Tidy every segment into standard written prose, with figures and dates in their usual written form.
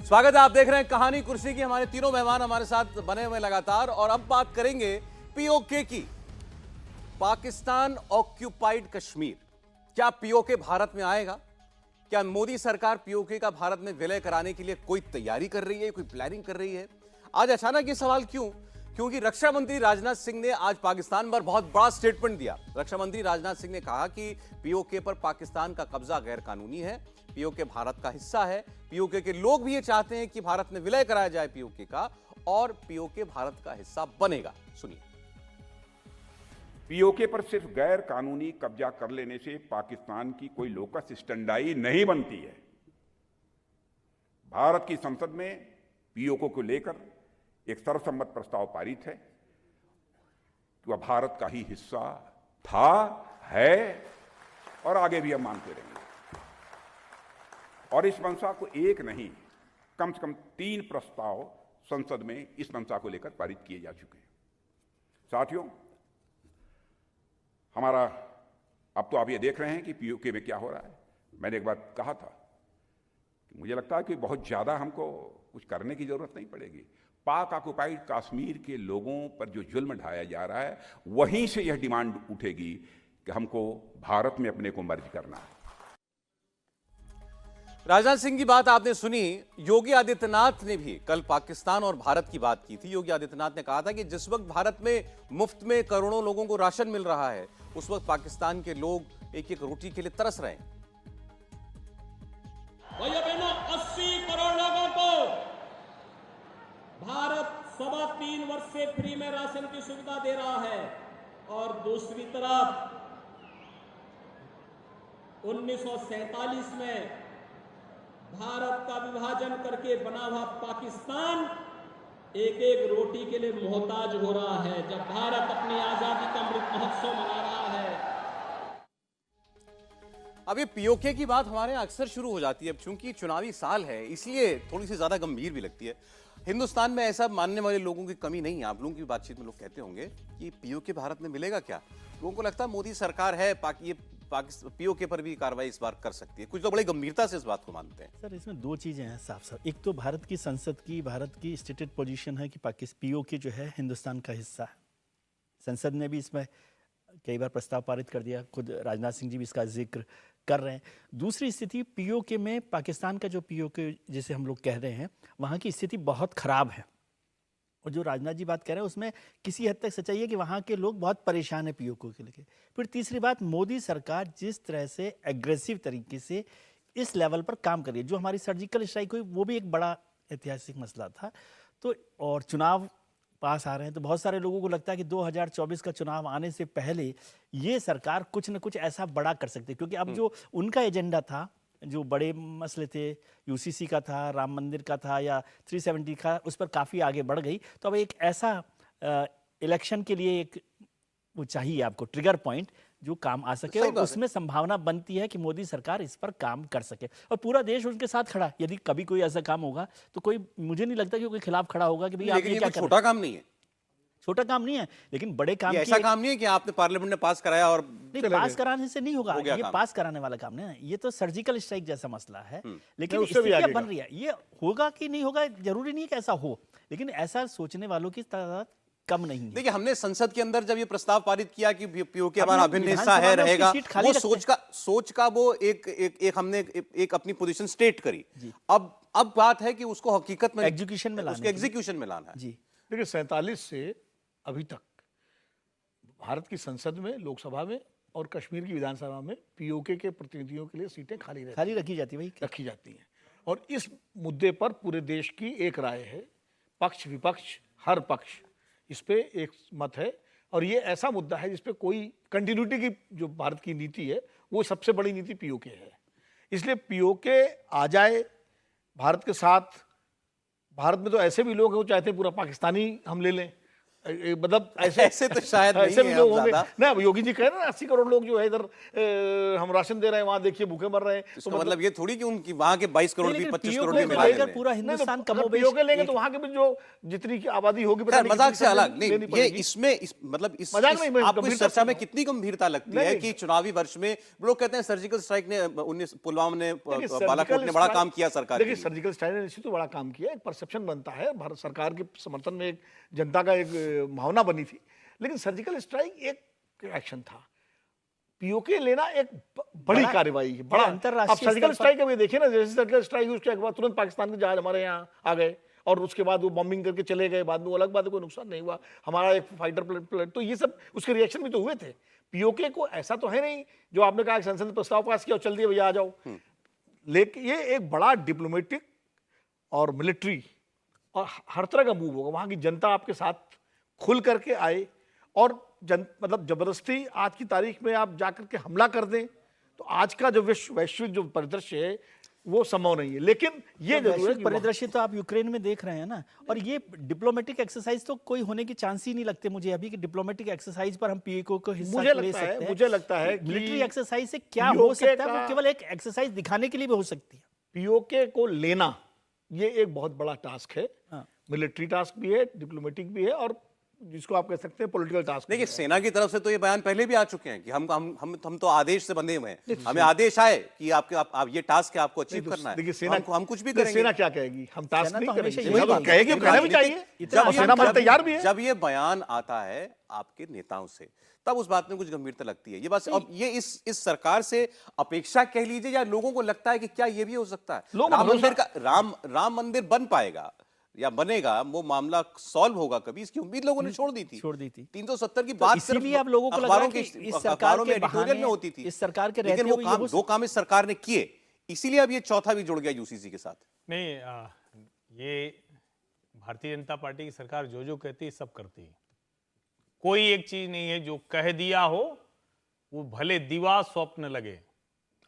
स्वागत है, आप देख रहे हैं कहानी कुर्सी की। हमारे तीनों मेहमान हमारे साथ बने हुए लगातार, और अब बात करेंगे पीओके की। पाकिस्तान ऑक्यूपाइड कश्मीर, क्या पीओके भारत में आएगा? क्या मोदी सरकार पीओके का भारत में विलय कराने के लिए कोई तैयारी कर रही है, कोई प्लानिंग कर रही है? आज अचानक ये सवाल क्यों? क्योंकि रक्षा मंत्री राजनाथ सिंह ने आज पाकिस्तान पर बहुत बड़ा स्टेटमेंट दिया। रक्षा मंत्री राजनाथ सिंह ने कहा कि पीओके पर पाकिस्तान का कब्जा गैर कानूनी है, पीओके भारत का हिस्सा है, पीओके के लोग भी ये चाहते हैं कि भारत में विलय कराया जाए पीओके का, और पीओके भारत का हिस्सा बनेगा। सुनिए। पीओके पर सिर्फ गैर कानूनी कब्जा कर लेने से पाकिस्तान की कोई लोकस स्टैंडाई नहीं बनती है। भारत की संसद में पीओके को लेकर एक सर्वसम्मत प्रस्ताव पारित है कि वह भारत का ही हिस्सा था, है और आगे भी हम मानते रहेंगे। और इस मंशा को एक नहीं, कम से कम 3 प्रस्ताव संसद में इस मंशा को लेकर पारित किए जा चुके हैं। साथियों, हमारा अब तो आप ये देख रहे हैं कि पीओके में क्या हो रहा है। मैंने एक बात कहा था कि मुझे लगता है कि बहुत ज्यादा हमको कुछ करने की जरूरत नहीं पड़ेगी। पाक ऑक्युपाइड कश्मीर के लोगों पर जो जुल्म ढाया जा रहा है, वहीं से यह डिमांड उठेगी कि हमको भारत में अपने को मर्ज करना है। राजनाथ सिंह की बात आपने सुनी। योगी आदित्यनाथ ने भी कल पाकिस्तान और भारत की बात की थी। योगी आदित्यनाथ ने कहा था कि जिस वक्त भारत में मुफ्त में करोड़ों लोगों को राशन मिल रहा है, उस वक्त पाकिस्तान के लोग एक एक रोटी के लिए तरस रहे हैं। भैया बहनों, 80 करोड़ लोगों को भारत 3.25 वर्ष से फ्री में राशन की सुविधा दे रहा है, और दूसरी तरफ 1947 में भारत का विभाजन करके बना हुआ पाकिस्तान एक एक रोटी के लिए मोहताज हो रहा है, जब भारत अपनी आजादी का अमृत महोत्सव मना रहा है। अब ये पीओके की बात हमारे यहाँ अक्सर शुरू हो जाती है। अब चूंकि चुनावी साल है, इसलिए थोड़ी सी ज्यादा गंभीर भी लगती है। हिंदुस्तान में ऐसा मानने वाले लोगों की कमी नहीं है। आप लोगों की बातचीत में लोग कहते होंगे कि पीओके भारत में मिलेगा क्या? लोगों को लगता है मोदी सरकार है, पीओके पर भी कार्रवाई इस बार कर सकती है। कुछ लोग बड़ी गंभीरता से इस बात को मानते हैं। सर, इसमें 2 चीज़ें हैं साफ साफ। एक तो भारत की संसद की, भारत की स्टेटेड पोजीशन है कि पीओके जो है हिंदुस्तान का हिस्सा है। संसद ने भी इसमें कई बार प्रस्ताव पारित कर दिया, खुद राजनाथ सिंह जी भी इसका जिक्र कर रहे हैं। दूसरी स्थिति, पीओके में पाकिस्तान का जो पीओके जिसे हम लोग कह रहे हैं, वहाँ की स्थिति बहुत ख़राब है। और जो राजनाथ जी बात कह रहे हैं उसमें किसी हद तक सच्चाई है कि वहाँ के लोग बहुत परेशान हैं पीओके के लेके। फिर तीसरी बात, मोदी सरकार जिस तरह से एग्रेसिव तरीके से इस लेवल पर काम कर रही है, जो हमारी सर्जिकल स्ट्राइक हुई वो भी एक बड़ा ऐतिहासिक मसला था। तो और चुनाव पास आ रहे हैं, तो बहुत सारे लोगों को लगता है कि 2024 का चुनाव आने से पहले ये सरकार कुछ न कुछ ऐसा बड़ा कर सकती है। क्योंकि अब जो उनका एजेंडा था, जो बड़े मसले थे, यूसीसी का था, राम मंदिर का था, या 370 का, उस पर काफ़ी आगे बढ़ गई। तो अब एक ऐसा इलेक्शन के लिए एक वो चाहिए आपको ट्रिगर पॉइंट जो काम आ सके, और उसमें संभावना बनती है कि मोदी सरकार इस पर काम कर सके, और पूरा देश उनके साथ खड़ा। यदि कभी कोई ऐसा काम होगा तो कोई, मुझे नहीं लगता कि कोई खिलाफ खड़ा होगा कि भाई आप ये क्या कर रहे हैं। छोटा काम नहीं है, छोटा काम नहीं है, लेकिन बड़े काम ऐसा काम नहीं है कि आपने पार्लियामेंट में पास कराया और नहीं, पास कराने से नहीं होगा। ये पास कराने वाला काम नहीं है, ये तो सर्जिकल स्ट्राइक जैसा मसला है। लेकिन स्थितियां बन रही है, ये होगा कि नहीं होगा जरूरी नहीं है कि ऐसा हो, लेकिन ऐसा सोचने वालों की तादाद कम नहीं है। देखिए, हमने संसद के अंदर जब ये प्रस्ताव पारित किया कि पीओके हमारा अभिन्न हिस्सा है, रहेगा, वो सोच का वो एक हमने एक अपनी पोजीशन स्टेट करी। अब बात है कि उसको हकीकत में एग्जीक्यूशन में लाना, उसको एग्जीक्यूशन में लाना है। जी देखिए, 47 से अभी तक भारत की संसद में, लोकसभा में और कश्मीर की विधानसभा में पीओके के प्रतिनिधियों के लिए सीटें खाली रखी जाती हैं। और इस मुद्दे पर पूरे देश की एक राय है, पक्ष विपक्ष हर पक्ष इस पे एक मत है। और ये ऐसा मुद्दा है जिस पे कोई कंटिन्यूटी की जो भारत की नीति है, वो सबसे बड़ी नीति पीओके है। इसलिए पीओके आ जाए भारत के साथ। भारत में तो ऐसे भी लोग हैं वो चाहते हैं पूरा पाकिस्तानी हम ले लें, मतलब ऐसे ऐसे तो शायद नहीं ऐसे भी है लोग अब होंगे ज्यादा। ना। अब योगी जी कह रहे हैं 80 करोड़ लोग जो है इधर हम राशन दे रहे हैं, वहां देखिए भूखे मर रहे हैं। इसका मतलब ये थोड़ी कि उनकी वहां के 22 करोड़ भी लेकिन 25 POK करोड़ भी को मिला लेकर देंगे। पूरा नहीं, हिंदुस्तान तो अगर कमोबेश पीओके लेंगे एक- तो वहां के भी जो जितनी की आबादी होगी पता खैर नहीं मजाक कितनी से अलग लेनी नहीं, ये पड़ेगी। इसमें मतलब इस मजाक नहीं, मैं आपको इस गंभीरता चर्चा से में कहूं। कितनी गंभीरता लगती नहीं, है नहीं। कि चुनावी वर्ष में लोग कहते हैं सर्जिकल स्ट्राइक ने 19 पुलवामा ने देखिए, बालाकोट सर्जिकल ने बड़ा स्ट्राइक- काम किया सरकार के देखिए लिए। सर्जिकल स्ट्राइक ने निश्चित तो बड़ा काम किया, एक परसेप्शन बनता है, भारत सरकार के समर्थन में एक जनता का एक भावना बनी थी। लेकिन सर्जिकल स्ट्राइक एक एक्शन था, पीओके लेना एक बड़ी बड़ा- कार्रवाई है, ये बड़ा। अब अंतर्राष्ट्रीय सर्जिकल स्तर पर- स्ट्राइक अभी देखिए ना, जैसे सर्जिकल स्ट्राइक हुई उसके बाद तुरंत पाकिस्तान के जहाज हमारे यहाँ आ गए और उसके बाद वो बॉम्बिंग करके चले गए, बाद में वो अलग बात है, कोई नुकसान नहीं हुआ, हमारा एक फाइटर प्लेन, तो ये सब उसके रिएक्शन भी तो हुए थे। पीओके को ऐसा तो है नहीं जो आपने कहा संसद में प्रस्ताव पास किया और चल दिया भैया आ जाओ, लेकिन ये एक बड़ा डिप्लोमेटिक और मिलिट्री और हर तरह का मूव होगा। वहां की जनता आपके साथ खुल करके आए और मतलब जबरदस्ती आज की तारीख में आप जाकर के हमला कर दें, तो आज का जो वैश्विक जो परिदृश्य है वो संभव नहीं है। लेकिन ये तो जरूर है वैश्विक कि परिदृश्य तो आप यूक्रेन में देख रहे हैं ना, और ये डिप्लोमेटिक एक्सरसाइज तो कोई होने की चांस ही नहीं लगते मुझे अभी कि डिप्लोमेटिक एक्सरसाइज पर हम पीओके को हिस्सा मुझे ले लगता है- सकते हैं। मुझे लगता है कि मिलिट्री एक्सरसाइज से क्या हो POK सकता है, का- वो केवल एक एक्सरसाइज दिखाने के लिए भी हो सकती है। पीओके को लेना ये एक बहुत बड़ा टास्क है, हाँ। मिलिट्री टास्क भी है, डिप्लोमेटिक भी है और जिसको आप कह सकते हैं पॉलिटिकल टास्क। देखिए सेना की तरफ से तो ये बयान पहले भी आ चुके हैं कि हम तो आदेश से बंधे हुए हैं, हमें आदेश आए कि आप ये टास्क है, आपको अचीव करना है, देखिए सेना हम कुछ भी नहीं, करेंगे। सेना क्या कहेगी, हम टास्क सेना नहीं तो हमेशा करेंगे, यही सेना तो बात कहेगी, है। कहना भी चाहिए, और सेना बल तैयार भी है। जब ये बयान आता है आपके नेताओं से तब उस बात में कुछ गंभीरता लगती है। ये बात अब ये इस सरकार से अपेक्षा कह लीजिए या लोगों को लगता है कि क्या ये भी हो सकता है लोग राम मंदिर बन पाएगा या बनेगा, वो मामला सॉल्व होगा कभी, इसकी उम्मीद लोगों ने छोड़ दी थी। 370 की बात सिर्फ इसीलिए आप लोगों को लग रहा है अखबारों कि के इस सरकार अखबारों के में एडिटोरियल बहाने, में होती थी, इस सरकार के लेकिन रहते वो हुए काम ये दो काम इस सरकार ने किए, इसीलिए अब ये चौथा भी जुड़ गया यूसीसी के साथ। नहीं ये भारतीय जनता पार्टी की सरकार जो कहती है सब करती है। कोई एक चीज नहीं है जो कह दिया हो वो भले दीवा स्वप्न लगे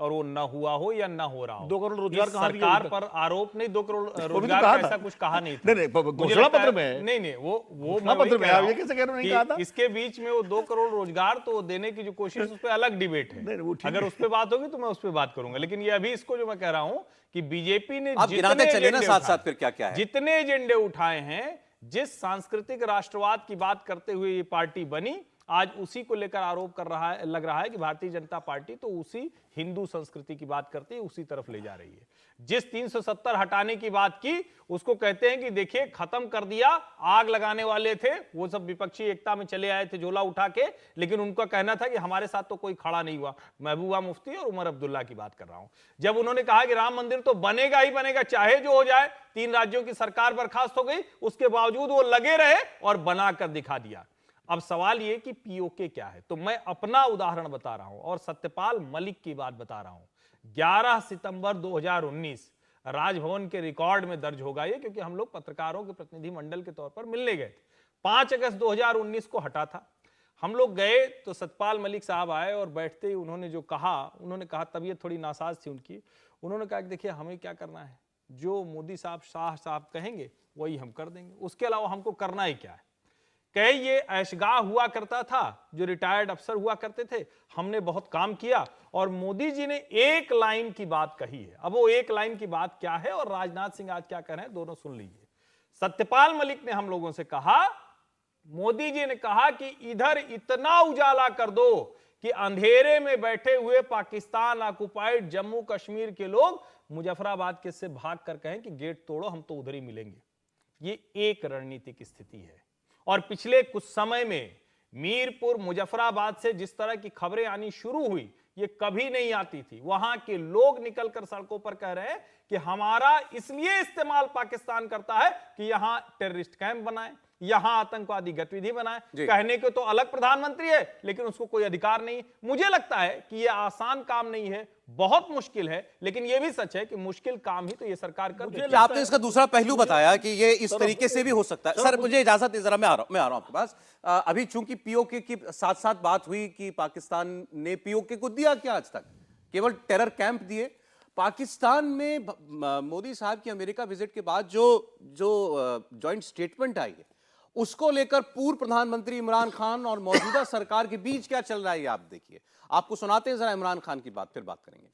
और वो न हुआ हो या न हो रहा हो। 2 करोड़ रोजगार इस कहाँ दिए सरकार अभी तक? पर आरोप नहीं, 2 करोड़ तो रोजगार कहा का था। ऐसा कुछ कहा नहीं था। नहीं, मुझे घोषणा लगता पत्र है- में है। नहीं वो घोषणा मैं वही पत्र में कह रहा है, ये हूं कैसे कह रहे हो, नहीं कि कहा था? इसके बीच में वो 2 करोड़ रोजगार तो देने की जो कोशिश उस पर अलग डिबेट नहीं, वो है। ठीक अगर है। उस पर बात होगी तो मैं उस पर बात करूंगा, लेकिन ये अभी इसको जो मैं कह रहा हूं कि बीजेपी ने आप गिनाते जितने चले ना एजेंडे साथ-साथ उठाए- फिर क्या-क्या है। जितने एजेंडे उठाए हैं, जिस सांस्कृतिक राष्ट्रवाद की बात करते हुए ये पार्टी बनी, आज उसी को लेकर आरोप कर रहा है, लग रहा है कि भारतीय जनता पार्टी तो उसी हिंदू संस्कृति की बात करती है, उसी तरफ ले जा रही है। जिस 370 हटाने की बात की उसको कहते हैं कि देखिए खत्म कर दिया, आग लगाने वाले थे वो सब विपक्षी एकता में चले आए थे झोला उठा के, लेकिन उनका कहना था कि हमारे साथ तो कोई खड़ा नहीं हुआ। महबूबा मुफ्ती और उमर अब्दुल्ला की बात कर रहा हूं। जब उन्होंने कहा कि राम मंदिर तो बनेगा ही बनेगा चाहे जो हो जाए, 3 राज्यों की सरकार बर्खास्त हो गई, उसके बावजूद वो लगे रहे और बनाकर दिखा दिया। अब सवाल ये कि पीओके क्या है, तो मैं अपना उदाहरण बता रहा हूं और सत्यपाल मलिक की बात बता रहा हूं। 11 सितंबर 2019 राजभवन के रिकॉर्ड में दर्ज होगा ये, क्योंकि हम लोग पत्रकारों के प्रतिनिधि मंडल के तौर पर मिलने गए थे। 5 अगस्त 2019 को हटा था। हम लोग गए तो सत्यपाल मलिक साहब आए और बैठते ही उन्होंने जो कहा, उन्होंने कहा, तबीयत थोड़ी नासाज थी उनकी, उन्होंने कहा कि देखिए हमें क्या करना है, जो मोदी साहब शाह साहब कहेंगे वही हम कर देंगे, उसके अलावा हमको करना ही क्या है। कहे ये ऐशगाह हुआ करता था, जो रिटायर्ड अफसर हुआ करते थे, हमने बहुत काम किया और मोदी जी ने एक लाइन की बात कही है। अब वो एक लाइन की बात क्या है और राजनाथ सिंह आज क्या कह रहे हैं, दोनों सुन लीजिए। सत्यपाल मलिक ने हम लोगों से कहा, मोदी जी ने कहा कि इधर इतना उजाला कर दो कि अंधेरे में बैठे हुए पाकिस्तान ऑक्युपाइड जम्मू कश्मीर के लोग मुजफ्फराबाद के से भाग कर कहें कि गेट तोड़ो, हम तो उधर ही मिलेंगे। ये एक रणनीतिक स्थिति है। और पिछले कुछ समय में मीरपुर मुजफ्फराबाद से जिस तरह की खबरें आनी शुरू हुई, ये कभी नहीं आती थी। वहां के लोग निकलकर सड़कों पर कह रहे हैं कि हमारा इसलिए इस्तेमाल पाकिस्तान करता है कि यहां टेररिस्ट कैंप बनाए, यहां आतंकवादी गतिविधि बनाए। कहने को तो अलग प्रधानमंत्री है, लेकिन उसको कोई अधिकार नहीं। मुझे लगता है कि यह आसान काम नहीं है, बहुत मुश्किल है, लेकिन यह भी सच है कि मुश्किल काम ही तो ये सरकार कर देती है। आपने इसका दूसरा पहलू बताया कि ये इस तरीके से भी हो सकता है। सर मुझे इजाजत है, जरा मैं आ रहा हूं आपके पास। अभी चूंकि पीओके की साथ साथ बात हुई कि पाकिस्तान ने पीओके को दिया क्या आज तक, केवल टेरर कैंप दिए। पाकिस्तान में मोदी साहब की अमेरिका विजिट के बाद जो जॉइंट स्टेटमेंट आई है, उसको लेकर पूर्व प्रधानमंत्री इमरान खान और मौजूदा सरकार के बीच क्या चल रहा है, ये आप देखिए। आपको सुनाते हैं जरा इमरान खान की बात, फिर बात करेंगे।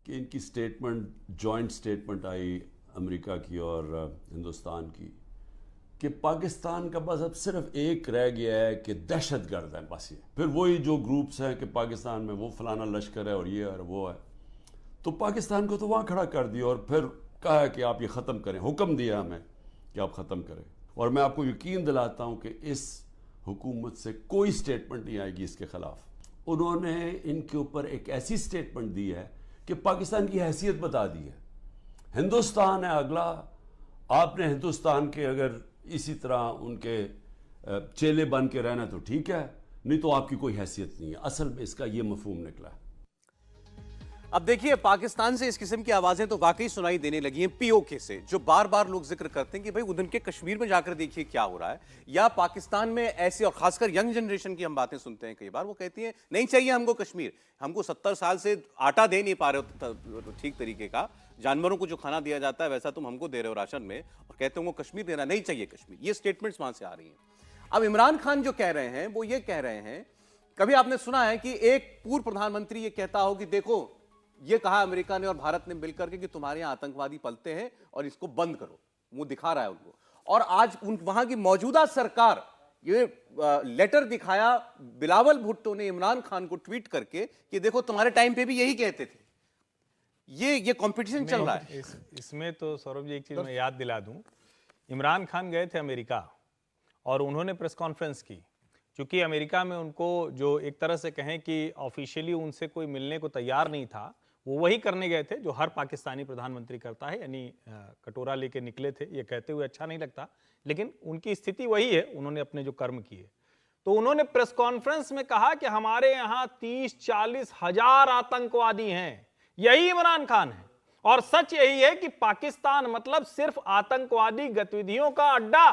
कि इनकी स्टेटमेंट, जॉइंट स्टेटमेंट आई अमेरिका की और हिंदुस्तान की, कि पाकिस्तान का बस अब सिर्फ एक रह गया है कि दहशतगर्द है बस। ये फिर वही जो ग्रुप्स हैं कि पाकिस्तान में वो फलाना लश्कर है और ये है और वो है, तो पाकिस्तान को तो वहाँ खड़ा कर दिया और फिर कहा है कि आप ये ख़त्म करें, हुक्म दिया हमें कि आप ख़त्म करें। और मैं आपको यकीन दिलाता हूँ कि इस हुकूमत से कोई स्टेटमेंट नहीं आएगी इसके ख़िलाफ़। उन्होंने इनके ऊपर एक ऐसी स्टेटमेंट दी है कि पाकिस्तान की हैसियत बता दी है। हिंदुस्तान है अगला, आपने हिंदुस्तान के अगर इसी तरह उनके चेले बन के रहना तो ठीक है, नहीं तो आपकी कोई हैसियत नहीं है। असल में इसका ये मफहूम निकला है। अब देखिए, पाकिस्तान से इस किस्म की आवाजें तो वाकई सुनाई देने लगी हैं पीओके से, जो बार बार लोग जिक्र करते हैं कि भाई उधर के कश्मीर में जाकर देखिए क्या हो रहा है, या पाकिस्तान में ऐसे, और खासकर यंग जनरेशन की हम बातें सुनते हैं कई बार, वो कहती हैं नहीं चाहिए हमको कश्मीर, हमको 70 साल से आटा दे नहीं पा रहे हो ठीक तरीके का, जानवरों को जो खाना दिया जाता है वैसा तुम हमको दे रहे हो राशन में, और कहते हो कश्मीर देना नहीं चाहिए कश्मीर। ये स्टेटमेंट्स वहां से आ रही हैं। अब इमरान खान जो कह रहे हैं वो ये कह रहे हैं, कभी आपने सुना है कि एक पूर्व प्रधानमंत्री ये कहता हो कि देखो ये कहा अमेरिका ने और भारत ने मिलकर के कि तुम्हारे यहां आतंकवादी पलते हैं और इसको बंद करो, वो दिखा रहा है उनको। और आज वहां की मौजूदा सरकार ये लेटर दिखाया बिलावल भुट्टो ने इमरान खान को ट्वीट करके कि देखो तुम्हारे टाइम पे भी यही कहते थे। ये कंपटीशन चल रहा है। इसमें तो सौरभ जी एक चीज मैं याद दिला दूं, इमरान खान गए थे अमेरिका और उन्होंने प्रेस कॉन्फ्रेंस की, क्योंकि अमेरिका में उनको जो एक तरह से कहें कि ऑफिशियली उनसे कोई मिलने को तैयार नहीं था, वो वही करने गए थे जो हर पाकिस्तानी प्रधानमंत्री करता है, यानी कटोरा लेके निकले थे। ये कहते हुए अच्छा नहीं लगता, लेकिन उनकी स्थिति वही है, उन्होंने अपने जो कर्म किए। तो उन्होंने प्रेस कॉन्फ्रेंस में कहा कि हमारे यहाँ 30-40 हजार आतंकवादी हैं, यही इमरान खान है। और सच यही है कि पाकिस्तान मतलब सिर्फ आतंकवादी गतिविधियों का अड्डा,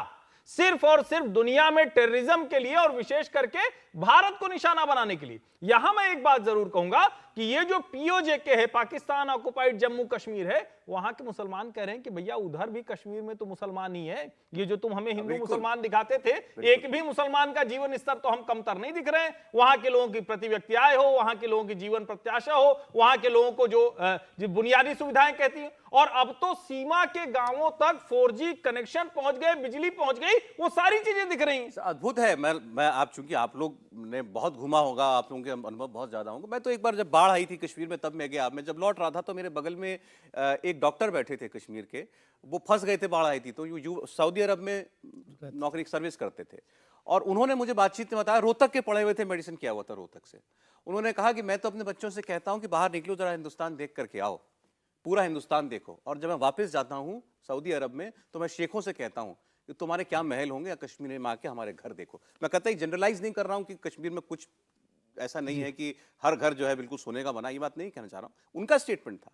सिर्फ और सिर्फ दुनिया में टेररिज्म के लिए और विशेष करके भारत को निशाना बनाने के लिए। यहां मैं एक बात जरूर कहूंगा कि ये जो पीओजेके है, पाकिस्तान ऑक्युपाइड जम्मू कश्मीर है, वहां के मुसलमान कह रहे हैं कि भैया उधर भी कश्मीर में तो मुसलमान ही है, ये जो तुम हमें हिंदू मुसलमान दिखाते थे, एक भी मुसलमान का जीवन स्तर तो हम कमतर नहीं दिख रहे हैं। वहां के लोगों की प्रति व्यक्ति आय हो, वहां के लोगों की जीवन प्रत्याशा हो, वहां के लोगों को जो बुनियादी सुविधाएं कहती हैं, और अब तो सीमा के गांवों तक 4G कनेक्शन पहुंच गए, बिजली पहुंच गई, वो सारी चीजें दिख रही हैं। अद्भुत है। मैं आप, चूंकि आप लोग ने बहुत घुमा होगा, आप लोगों के अनुभव बहुत ज्यादा होंगे। मैं तो एक बार जब बाढ़ आई थी कश्मीर में तब मैं गया। मैं जब लौट रहा था तो मेरे बगल में एक डॉक्टर बैठे थे कश्मीर के, वो फंस गए थे, बाढ़ आई थी, तो सऊदी अरब में नौकरी सर्विस करते थे, और उन्होंने मुझे बातचीत में बताया, रोहतक के पढ़े हुए थे, मेडिसिन किया हुआ था रोहतक से। उन्होंने कहा कि मैं तो अपने बच्चों से कहता हूं कि बाहर निकलो, जरा हिंदुस्तान देख करके आओ, पूरा हिंदुस्तान देखो। और जब मैं वापस जाता हूं सऊदी अरब में तो मैं शेखों से कहता हूं कि तुम्हारे क्या महल होंगे, या कश्मीर में आके हमारे घर देखो। मैं कहता ही जनरलाइज नहीं कर रहा हूं कि कश्मीर में कुछ ऐसा नहीं है कि हर घर जो है बिल्कुल सोने का बना, ये बात नहीं कहना चाह रहा हूं। उनका स्टेटमेंट था,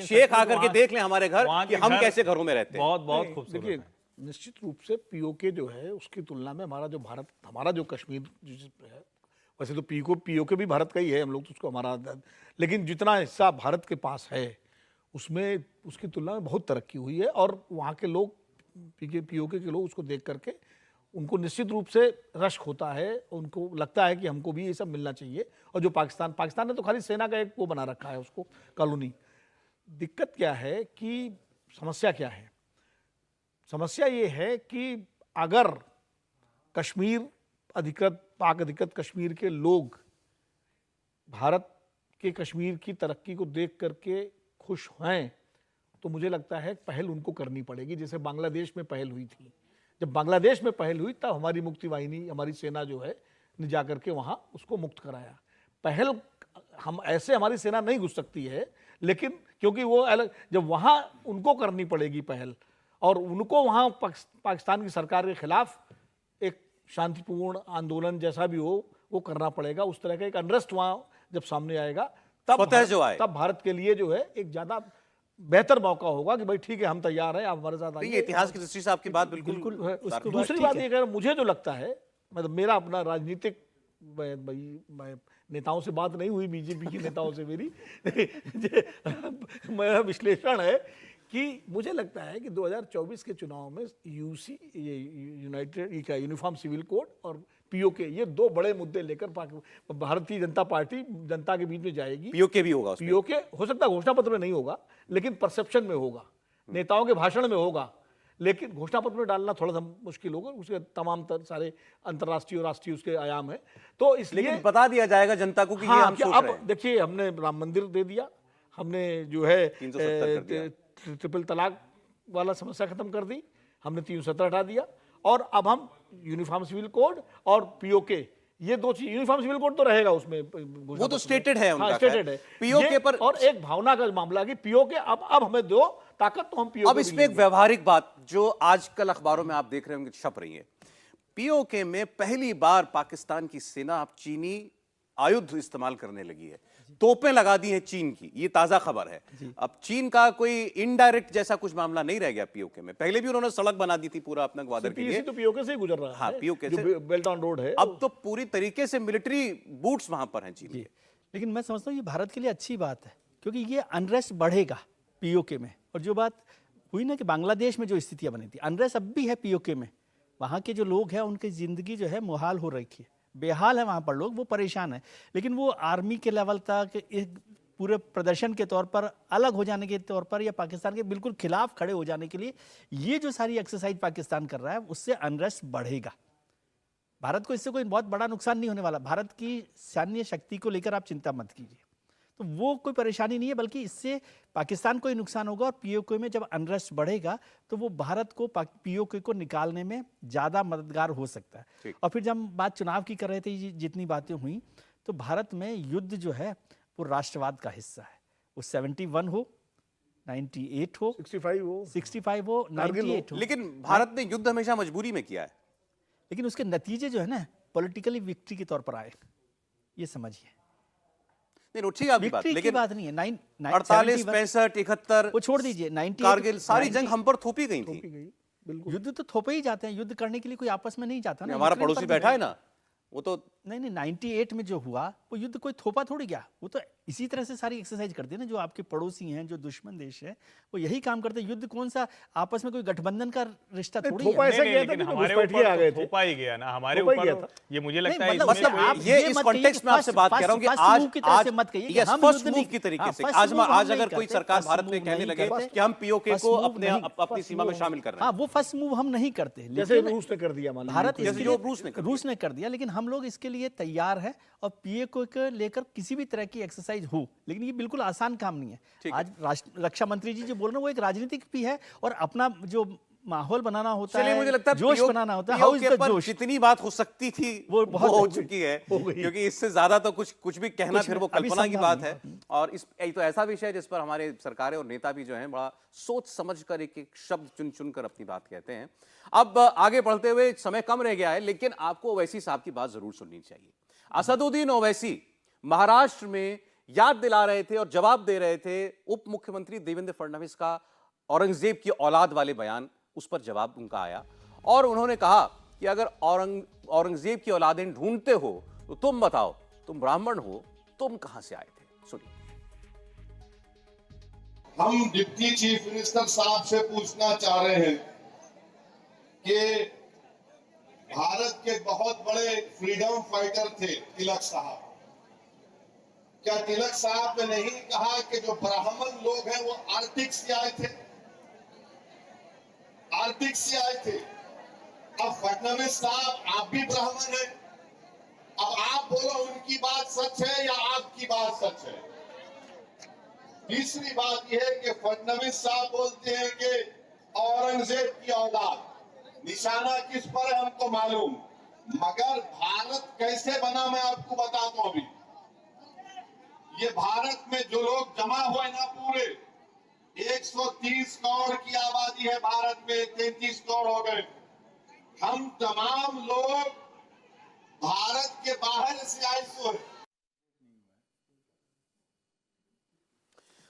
शेख आकर के देख लें हमारे घर कि हम कैसे घरों में रहते हैं। बहुत खूबसूरत देखिए, निश्चित रूप से पीओके जो है उसकी तुलना में हमारा जो कश्मीर है, वैसे तो पीओके भी भारत का ही है, हम लोग तो उसको हमारा, लेकिन जितना हिस्सा भारत के पास है उसमें उसकी तुलना में बहुत तरक्की हुई है। और वहाँ के लोग, पीओके के लोग उसको देख करके उनको निश्चित रूप से रश्क होता है, उनको लगता है कि हमको भी ये सब मिलना चाहिए। और जो पाकिस्तान ने तो खाली सेना का एक वो बना रखा है उसको, कॉलोनी। दिक्कत क्या है कि समस्या क्या है? समस्या ये है कि अगर कश्मीर पाक अधिकृत कश्मीर के लोग भारत के कश्मीर की तरक्की को देख करके खुश हैं, तो मुझे लगता है पहल उनको करनी पड़ेगी, जैसे बांग्लादेश में पहल हुई थी। जब बांग्लादेश में पहल हुई तब हमारी मुक्ति वाहिनी, हमारी सेना जो है ने जा करके वहाँ उसको मुक्त कराया। पहल हम ऐसे, हमारी सेना नहीं घुस सकती है, लेकिन क्योंकि वो अलग, जब वहाँ उनको करनी पड़ेगी पहल, और उनको वहाँ पाकिस्तान की सरकार के खिलाफ एक शांतिपूर्ण आंदोलन जैसा भी हो वो करना पड़ेगा। उस तरह का एक अनरेस्ट वहाँ जब सामने आएगा तब भारत के लिए जो है एक ज़्यादा बेहतर मौका होगा कि भाई ठीक है, हम तैयार हैं, आप हमारे साथ आइए। इतिहास की दृष्टि से आपकी बात बिल्कुल। दूसरी बात ये कह, मुझे जो लगता है, मतलब मेरा अपना राजनीतिक, मैं नेताओं से बात नहीं हुई, बीजेपी के नेताओं से मेरी मेरा विश्लेषण है कि मुझे लगता है कि 2024 के चुनाव में यूसी यूनाइटेड का यूनिफॉर्म सिविल कोड और पीओके, ये दो बड़े मुद्दे लेकर भारतीय जनता पार्टी जनता के बीच में जाएगी। पीओके भी होगा उसमें। पीओके हो सकता है घोषणा पत्र में नहीं होगा, लेकिन परसेप्शन में होगा, नेताओं के भाषण में होगा, लेकिन घोषणा पत्र में डालना थोड़ा सा मुश्किल होगा। उसके तमाम सारे अंतर्राष्ट्रीय और राष्ट्रीय उसके आयाम है, तो इसलिए लेकिन बता दिया जाएगा जनता को कि ये हाँ, हम कि सोच अब रहे हैं। देखिए, हमने राम मंदिर दे दिया, हमने जो है 370 कर दिया। ट्रिपल तलाक वाला समस्या खत्म कर दी, हमने 370 हटा दिया, और अब हम यूनिफॉर्म सिविल कोड और पीओके, ये दो चीज, यूनिफॉर्म सिविल कोड तो रहेगा उसमें, वो तो स्टेटेड है उनका, स्टेटेड है पीओके ये, पर। और एक भावना का मामला कि पीओके अब हमें दो ताकत, तो हम पीओके अब इसमें एक व्यवहारिक बात जो आजकल अखबारों में आप देख रहे होंगे छप रही है, पीओके में पहली बार पाकिस्तान की सेना अब चीनी आयुध इस्तेमाल करने लगी है, तोपें लगा दी हैं चीन की, ये ताजा खबर है। अब चीन का कोई इनडायरेक्ट जैसा कुछ मामला नहीं रह गया पीओके में, पहले भी उन्होंने सड़क बना दी थी पूरा अपना ग्वादर के लिए, तो पीओके से ही गुजर रहा हाँ, है, पीओके जो से बेल्ट ऑन रोड है। अब तो पूरी तरीके से मिलिट्री बूट्स वहां पर हैं चीन के। लेकिन मैं समझता हूँ ये भारत के लिए अच्छी बात है, क्योंकि ये अनरेस्ट बढ़ेगा पीओके में। और जो बात हुई ना कि बांग्लादेश में जो स्थितियां बनी थी, अनरेस्ट अब भी है पीओके में, वहाँ के जो लोग हैं उनकी ज़िंदगी जो है मुहाल हो रखी है, बेहाल है वहाँ पर लोग, वो परेशान है। लेकिन वो आर्मी के लेवल तक एक पूरे प्रदर्शन के तौर पर अलग हो जाने के तौर पर या पाकिस्तान के बिल्कुल खिलाफ खड़े हो जाने के लिए ये जो सारी एक्सरसाइज पाकिस्तान कर रहा है, उससे अनरेस्ट बढ़ेगा। भारत को इससे कोई बहुत बड़ा नुकसान नहीं होने वाला। भारत की सैन्य शक्ति को लेकर आप चिंता मत कीजिए, तो वो कोई परेशानी नहीं है, बल्कि इससे पाकिस्तान को ही नुकसान होगा। और पीओके में जब अनरेस्ट बढ़ेगा तो वो भारत को पीओके को निकालने में ज़्यादा मददगार हो सकता है। और फिर जब हम बात चुनाव की कर रहे थे, जितनी बातें हुई, तो भारत में युद्ध जो है वो राष्ट्रवाद का हिस्सा है। वो 71 हो, 98 हो, 65 हो, 98 हो। लेकिन भारत ने युद्ध हमेशा मजबूरी में किया है, लेकिन उसके नतीजे जो है ना पॉलिटिकली विक्ट्री के तौर पर आए, ये समझिए। नहीं ठीक आपकी बात, विक्ट्री की लेकिन बात नहीं है। 48, 65, 71 वो छोड़ दीजिए, 98 कारगिल सारी जंग हम पर थोपी गई थी। युद्ध तो थोपे ही जाते हैं, युद्ध करने के लिए कोई आपस में नहीं जाता ना। हमारा यूक्रेन पड़ोसी पर भी बैठा है ना, वो तो नहीं 98 में जो हुआ वो युद्ध कोई थोपा थोड़ी गया, वो तो इसी तरह से सारी एक्सरसाइज करते हैं ना। जो आपके पड़ोसी हैं, जो दुश्मन देश है, वो यही काम करते हैं। युद्ध कौन सा आपस में कोई गठबंधन का रिश्ता थोड़ी है। ऐसा किया था लेकिन कि हमारे घुसपैठिए आ गए ऊपर थे। थोपा ही गया ना, हमारे थोपा ही ऊपर गया था। ये मुझे लगता है मतलब इसमें आप कोई- ये ये इस मत कॉन्टेक्स्ट में कहिए आपसे कि बात कर रहा हूं कि फर्स्ट आज मूव की तरह से मत कहिए कि यस हम फर्स्ट युद्ध मूव नहीं- की तरीके हाँ, से फर्स्ट आज मूव हम अगर नहीं कोई करते, सरकार फर्स्ट भारत में मूव कहने नहीं लगे करते। कि हम पीओके फर्स्ट को मूव अपने नहीं- अपनी सीमा में शामिल कर रहे हाँ, हैं, वो फर्स्ट मूव हम नहीं करते। जैसे लेकिन रूस ने कर दिया, मान लीजिए। भारत जैसे इसके जो लिए रूस ने कर दिया। लेकिन हम लोग इसके लिए तैयार है और पीओके को लेकर किसी भी तरह की एक्सरसाइज हो, लेकिन ये बिल्कुल आसान काम नहीं है। आज रक्षा मंत्री जी जो बोल रहे हैं वो एक राजनीतिक भी है, और अपना जो माहौल बनाना होता चलिए है, मुझे लगता है जोश बनाना होता है। हाउ इज द पर जोश? जितनी बात हो सकती थी वो बहुत हो हो गई। चुकी है, क्योंकि इससे ज्यादा तो कुछ भी कहना कुछ फिर वो अभी कल्पना की संभव बात नहीं है। और इस तो ऐसा विषय है जिस पर हमारे सरकारें और नेता भी जो हैं बड़ा सोच समझ कर एक एक शब्द चुन चुन कर अपनी बात कहते हैं। अब आगे बढ़ते हुए समय कम रह गया है, लेकिन आपको ओवैसी साहब की बात जरूर सुननी चाहिए। असदुद्दीन ओवैसी महाराष्ट्र में याद दिला रहे थे और जवाब दे रहे थे उप मुख्यमंत्री देवेंद्र फडणवीस का औरंगजेब की औलाद वाले बयान, उस पर जवाब उनका आया और उन्होंने कहा कि अगर औरंगजेब की औलादें ढूंढते हो तो तुम बताओ, तुम ब्राह्मण हो, तुम कहां से आए थे? सुनिए। हम डिप्टी चीफ मिनिस्टर साहब से पूछना चाह रहे हैं कि भारत के बहुत बड़े फ्रीडम फाइटर थे तिलक साहब। क्या तिलक साहब ने नहीं कहा कि जो ब्राह्मण लोग हैं वो आर्टिक से आए थे? आर्टिक से आए थे। अब फडणवीस साहब, आप भी ब्राह्मण हैं, अब आप बोलो उनकी बात सच है या आपकी बात सच है? तीसरी बात यह है कि फडणवीस साहब बोलते हैं कि औरंगजेब की औलाद, निशाना किस पर है हमको मालूम, मगर भारत कैसे बना मैं आपको बताता हूं। अभी ये भारत में जो लोग जमा हुए ना, पूरे 130 करोड़ की आबादी है भारत में, 33 करोड़ हो गए। हम तमाम लोग भारत के बाहर से आए हुए।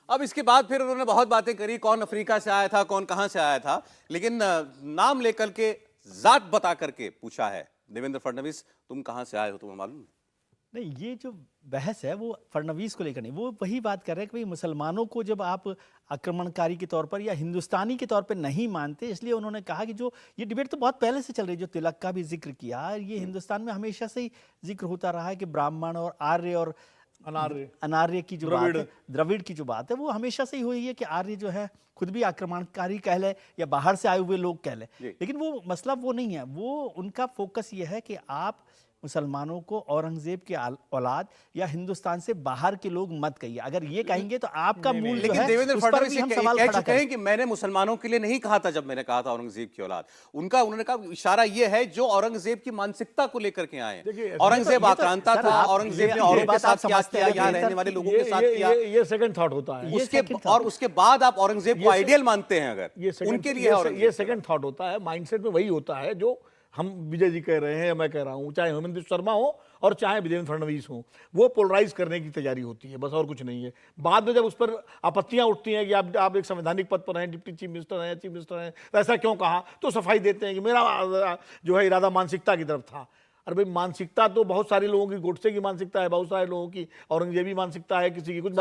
अब इसके बाद फिर उन्होंने बहुत बातें करी, कौन अफ्रीका से आया था, कौन कहां से आया था, लेकिन नाम लेकर के, जात बता करके पूछा है देवेंद्र फडणवीस, तुम कहां से आए हो, तुम्हें मालूम? नहीं, ये जो बहस है वो फडणवीस को लेकर नहीं, वो वही बात कर रहे हैं कि भाई मुसलमानों को जब आप आक्रमणकारी के तौर पर या हिंदुस्तानी के तौर पर नहीं मानते, इसलिए उन्होंने कहा कि जो ये डिबेट तो बहुत पहले से चल रही है, जो तिलक का भी जिक्र किया, ये हिंदुस्तान में हमेशा से ही जिक्र होता रहा है कि ब्राह्मण और आर्य और अनार्य की जो बात है, द्रविड़ की जो बात है, वो हमेशा से ही हुई है कि आर्य जो है खुद भी आक्रमणकारी कह ले या बाहर से आए हुए लोग कह ले, लेकिन वो मसला वो नहीं है। वो उनका फोकस ये है कि आप मुसलमानों को औरंगजेब की औलाद या हिंदुस्तान से बाहर के लोग मत कहिए। अगर ये कहेंगे तो आपका मूल जो लेकिन है देवेंद्र उस पर फडणवीस भी हम ये सवाल कह खड़ा चुके हैं करें। कि मैंने मुसलमानों के लिए नहीं कहा था जब मैंने कहा था औरंगजेब की औलाद। उन्होंने कहा इशारा ये है जो औरंगजेब की मानसिकता को लेकर के आए हैं। औरंगजेब आक्रांता था, औरंगजेब ने औरों के साथ क्या किया, यहाँ रहने वाले लोगों के साथ किया, ये सेकंड थॉट होता है। और उसके बाद आप औरंगजेब को आइडियल मानते हैं, अगर उनके लिए ये सेकंड थॉट होता है। माइंडसेट में वही होता है जो हम विजय जी कह रहे हैं या मैं कह रहा हूं, चाहे हेमंत शर्मा हो और चाहे देवेंद्र फडणवीस हो, वो पोलराइज करने की तैयारी होती है, बस और कुछ नहीं है। बाद में जब उस पर आपत्तियां उठती हैं कि आप एक संवैधानिक पद पर हैं, डिप्टी चीफ मिनिस्टर हैं, चीफ मिनिस्टर हैं, तो ऐसा क्यों कहा, तो सफाई देते हैं कि मेरा जो है इरादा मानसिकता की तरफ था। अरे भाई, मानसिकता तो बहुत सारे लोगों की, गोडसे की मानसिकता है, बहुत सारे लोगों की औरंगजेबी मानसिकता है, किसी की कुछ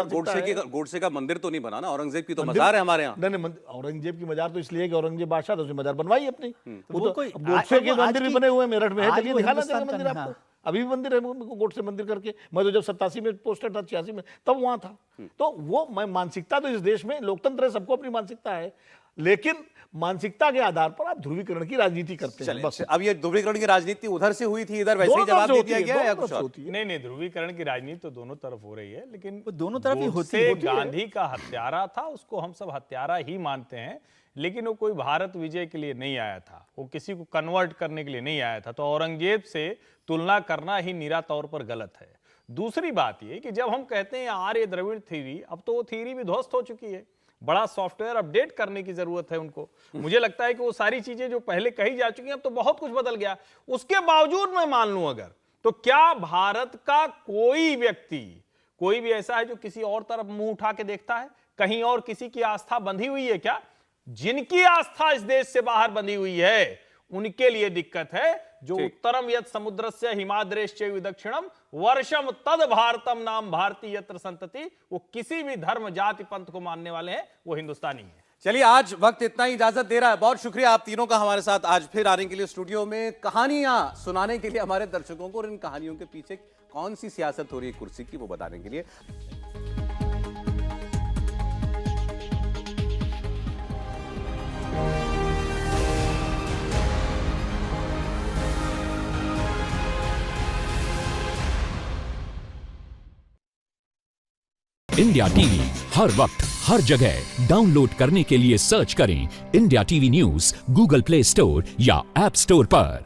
गोडसे का मंदिर तो नहीं बना ना, औरंगजेब की तो मजार है हमारे यहाँ। नहीं, औरंगजेब की मजार तो इसलिए कि औरंगजेब बादशाह था, उसने मजार बनवाई अपनी। वो कोई गोडसे के मंदिर भी बने हुए मेरठ में है, चलिए दिखा देंगे मंदिर आपको, अभी भी मंदिर है गोडसे मंदिर करके। मैं तो जब 87 में पोस्टेड था, 86 में, तब वहां था। तो वो मानसिकता तो इस देश में लोकतंत्र है, सबको अपनी मानसिकता है, लेकिन मानसिकता के आधार पर आप ध्रुवीकरण की राजनीति करते हैं बस। अब ये ध्रुवीकरण की राजनीति उधर से हुई थी, इधर वैसे ही जवाब दे दिया गया या कुछ और? नहीं, ध्रुवीकरण की राजनीति तो दोनों तरफ हो रही है, लेकिन दोनों तरफ ही होती है। गांधी का हत्यारा था, उसको हम सब हत्यारा ही मानते हैं, लेकिन वो कोई भारत विजय के लिए नहीं आया था, वो किसी को कन्वर्ट करने के लिए नहीं आया था। तो औरंगजेब से तुलना करना ही निरा तौर पर गलत है। दूसरी बात ये कि जब हम कहते हैं आर्य द्रविड़ थ्योरी, अब तो वो थ्योरी भी ध्वस्त हो चुकी है, बड़ा सॉफ्टवेयर अपडेट करने की जरूरत है उनको। मुझे लगता है कि वो सारी चीजें जो पहले कही जा चुकी हैं, अब तो बहुत कुछ बदल गया। उसके बावजूद मैं मान लूं अगर, तो क्या भारत का कोई व्यक्ति, कोई भी ऐसा है जो किसी और तरफ मुंह उठा के देखता है? कहीं और किसी की आस्था बंधी हुई है क्या? जिनकी आस्था इस देश से बाहर बंधी हुई है उनके लिए दिक्कत है। जो उत्तरम यत् समुद्रस्य हिमाद्रेश्चैव दक्षिणम वर्षम तद भारतम नाम भारतीय यत्र संतति, वो किसी भी धर्म जाति पंथ को मानने वाले हैं, वो हिंदुस्तानी है। चलिए, आज वक्त इतना ही इजाजत दे रहा है। बहुत शुक्रिया आप तीनों का हमारे साथ आज फिर आने के लिए स्टूडियो में, कहानियां सुनाने के लिए हमारे दर्शकों को, और इन कहानियों के पीछे कौन सी सियासत हो रही है कुर्सी की, वो बताने के लिए। इंडिया टीवी हर वक्त हर जगह डाउनलोड करने के लिए सर्च करें India TV news Google play store या ऐप स्टोर पर।